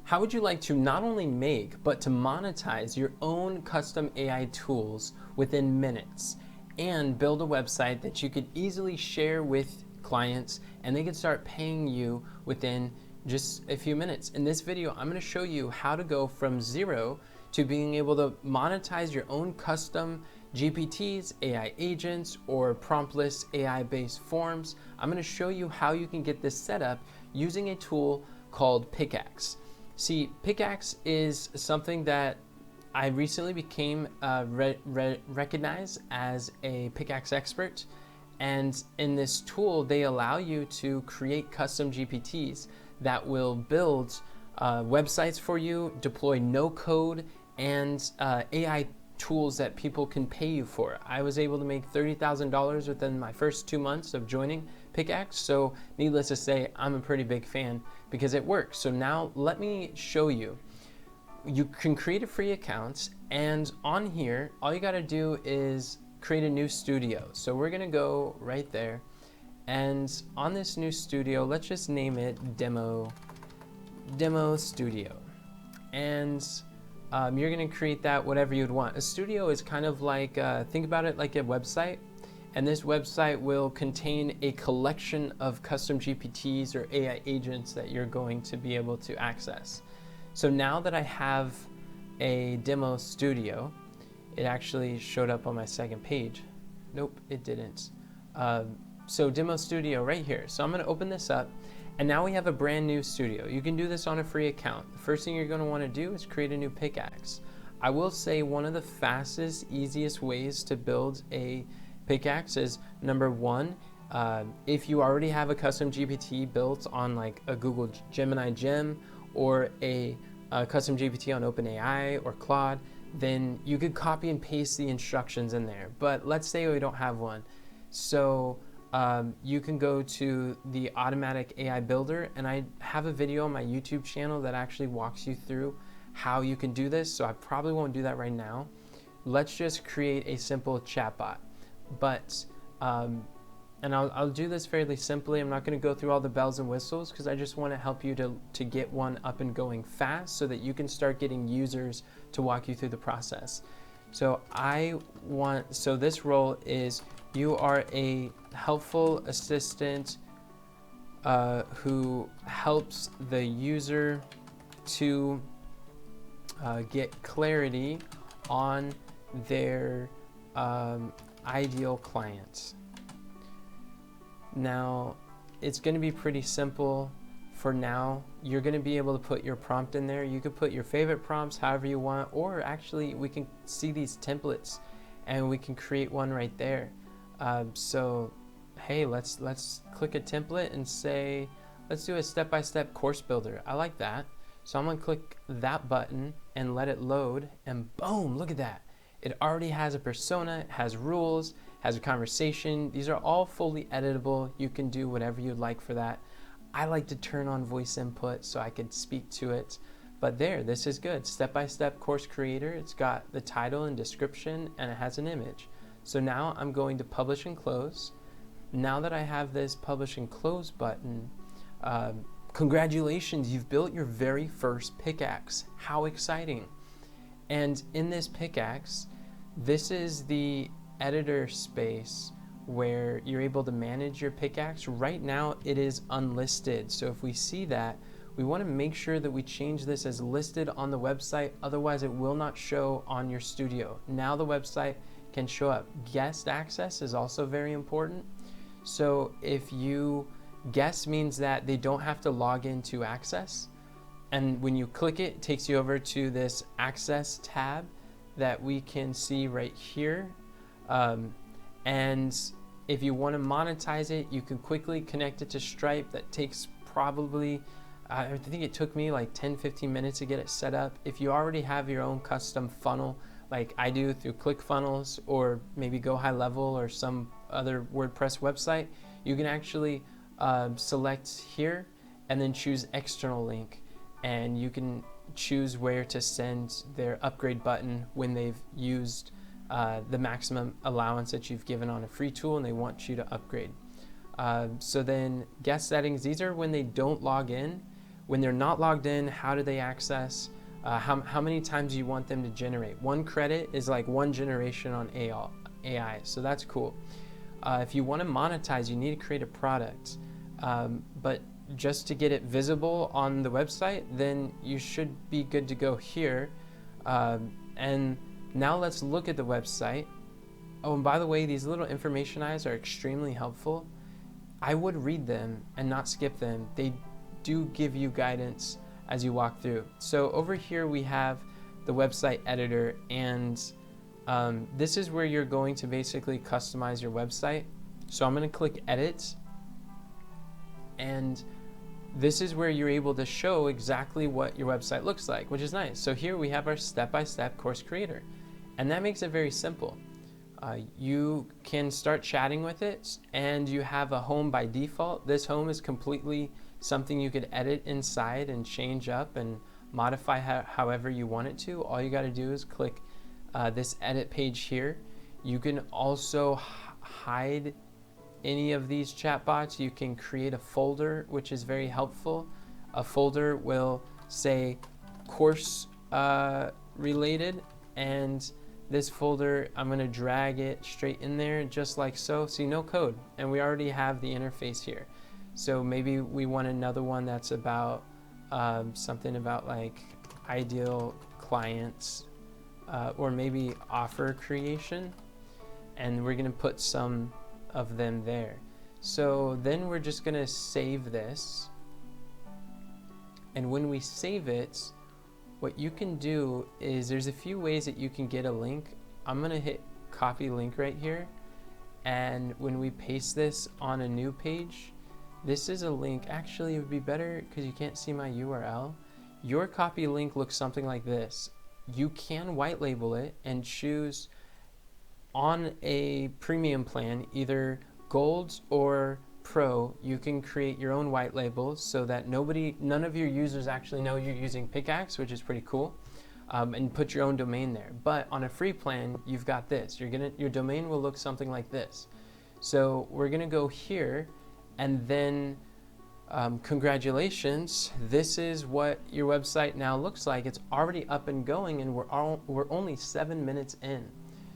How would you like to not only make, but to monetize your own custom AI tools within minutes and build a website that you could easily share with clients and they could start paying you within just a few minutes? In this video, I'm going to show you how to go from zero to being able to monetize your own custom GPTs, AI agents, or promptless AI-based forms. I'm going to show you how you can get this set up using a tool called Pickaxe. See, Pickaxe is something that I recently became recognized as a Pickaxe expert. And in this tool, they allow you to create custom GPTs that will build websites for you, deploy no code, and AI tools that people can pay you for. I was able to make $30,000 within my first 2 months of joining Pickaxe, so needless to say, I'm a pretty big fan because it works. So now let me show you. You can create a free account, and on here, all you gotta do is create a new studio. So we're gonna go right there, and on this new studio, let's just name it Demo Studio. And you're going to create that whatever you'd want. A studio is kind of like, think about it like a website, and this website will contain a collection of custom GPTs or AI agents that you're going to be able to access. So now that I have a demo studio, it actually showed up on my second page. Nope, it didn't. So demo studio right here. So I'm going to open this up. And now we have a brand new studio. You can do this on a free account. The first thing you're going to want to do is create a new Pickaxe. I will say one of the fastest, easiest ways to build a Pickaxe is number one, if you already have a custom GPT built on like a Google Gemini Gem or a custom GPT on OpenAI or Claude, then you could copy and paste the instructions in there. But let's say we don't have one. So you can go to the automatic AI builder, and I have a video on my YouTube channel that actually walks you through how you can do this, so I probably won't do that right now. Let's just create a simple chatbot. But and I'll do this fairly simply. I'm not going to go through all the bells and whistles because I just want to help you to get one up and going fast so that you can start getting users to walk you through the process. So this role is you are a helpful assistant who helps the user to get clarity on their ideal client. Now, it's going to be pretty simple for now. You're going to be able to put your prompt in there. You could put your favorite prompts however you want, or actually we can see these templates and we can create one right there. So hey, let's click a template and say, let's do a step-by-step course builder. I like that. So I'm gonna click that button and let it load, and boom, look at that. It already has a persona, it has rules, has a conversation. These are all fully editable. You can do whatever you'd like for that. I like to turn on voice input so I could speak to it. But there, this is good. Step-by-step course creator. It's got the title and description, and it has an image. So now I'm going to publish and close. Now that I have this publish and close button, congratulations, you've built your very first Pickaxe. How exciting. And in this Pickaxe, this is the editor space where you're able to manage your Pickaxe. Right now it is unlisted. So if we see that, we want to make sure that we change this as listed on the website, otherwise it will not show on your studio. Now the website can show up. Guest access is also very important. So if you guest means that they don't have to log in to access. And when you click it, it takes you over to this access tab that we can see right here. And if you want to monetize it, you can quickly connect it to Stripe. That takes probably, I think it took me like 10-15 minutes to get it set up. If you already have your own custom funnel, like I do through ClickFunnels or maybe Go High Level or some other WordPress website, you can actually select here and then choose external link, and you can choose where to send their upgrade button when they've used the maximum allowance that you've given on a free tool and they want you to upgrade. So then guest settings, these are when they don't log in. when they're not logged in, how do they access, how many times do you want them to generate. 1 credit is like 1 generation on AI, so that's cool. If you want to monetize, you need to create a product, but just to get it visible on the website, then you should be good to go here. And now let's look at the website. Oh, and by the way, these little information eyes are extremely helpful. I would read them and not skip them. They do give you guidance as you walk through. So over here we have the website editor, and this is where you're going to basically customize your website. So I'm going to click edit, and this is where you're able to show exactly what your website looks like, which is nice. So here we have our step-by-step course creator, and that makes it very simple. You can start chatting with it, and you have a home by default. This home is completely something you could edit inside and change up and modify however you want it to. All you got to do is click this edit page here. You can also hide any of these chatbots. You can create a folder, which is very helpful. A folder will say course related, and this folder, I'm going to drag it straight in there just like so. See, no code, and we already have the interface here. So maybe we want another one that's about something about like ideal clients, or maybe offer creation, and we're going to put some of them there. So then we're just going to save this, and when we save it, what you can do is there's a few ways that you can get a link. I'm going to hit copy link right here, and when we paste this on a new page, this is a link. Actually, it would be better because you can't see my URL. Your copy link looks something like this. You can white label it and choose on a premium plan, either gold or pro. You can create your own white label so that none of your users actually know you're using Pickaxe, which is pretty cool, and put your own domain there. But on a free plan, you've got this. Your domain will look something like this. So we're gonna go here, and then congratulations, this is what your website now looks like. It's already up and going, and we're only 7 minutes in.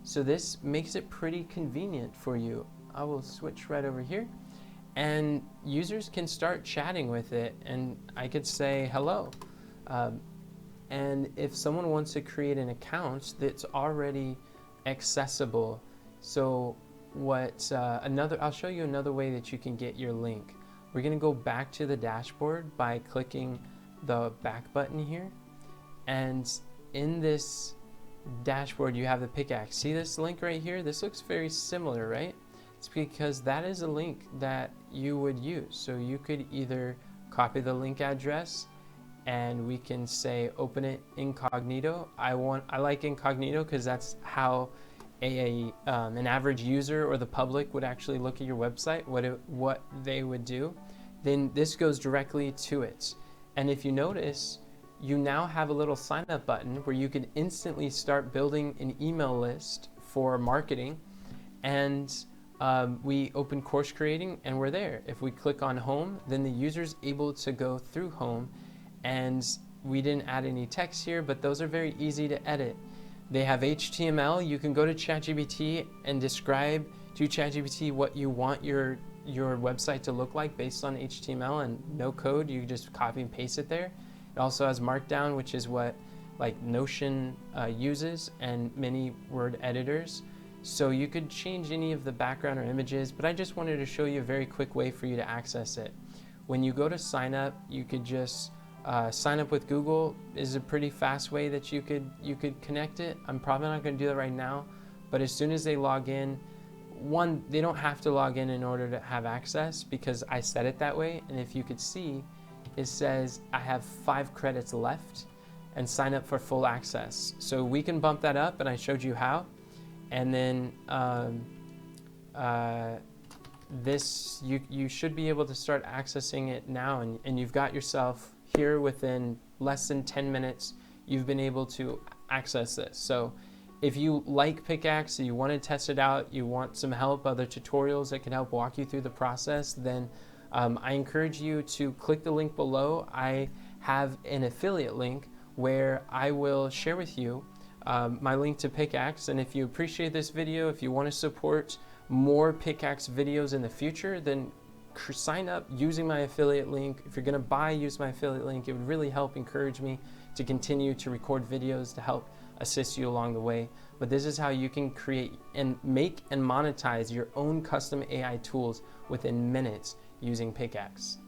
So this makes it pretty convenient for you. I will switch right over here, and users can start chatting with it, and I could say hello. And if someone wants to create an account that's already accessible, so I'll show you another way that you can get your link. We're going to go back to the dashboard by clicking the back button here, and in this dashboard you have the Pickaxe. See this link right here? This looks very similar, right? It's because that is a link that you would use. So you could either copy the link address, and we can say open it incognito. I like incognito because that's how an average user or the public would actually look at your website, what they would do. Then this goes directly to it. And if you notice, you now have a little sign up button where you can instantly start building an email list for marketing. And we open course creating, and we're there. If we click on home, then the user's able to go through home, and we didn't add any text here, but those are very easy to edit. They have HTML. You can go to ChatGPT and describe to ChatGPT what you want your website to look like based on HTML, and no code. You just copy and paste it there. It also has Markdown, which is what like Notion uses, and many word editors. So you could change any of the background or images, but I just wanted to show you a very quick way for you to access it. When you go to sign up, you could just sign up with Google is a pretty fast way that you could connect it. I'm probably not going to do that right now, but as soon as they log in, they don't have to log in order to have access, because I set it that way. And if you could see, it says I have 5 credits left and sign up for full access. So we can bump that up, and I showed you how. And then this, you should be able to start accessing it now, and you've got yourself here within less than 10 minutes. You've been able to access this. So if you like Pickaxe, you want to test it out, you want some help, other tutorials that can help walk you through the process, then I encourage you to click the link below. I have an affiliate link where I will share with you my link to Pickaxe. And if you appreciate this video, if you want to support more Pickaxe videos in the future, then sign up using my affiliate link. If you're going to buy, use my affiliate link. It would really help encourage me to continue to record videos to help assist you along the way. But this is how you can create and make and monetize your own custom AI tools within minutes using Pickaxe.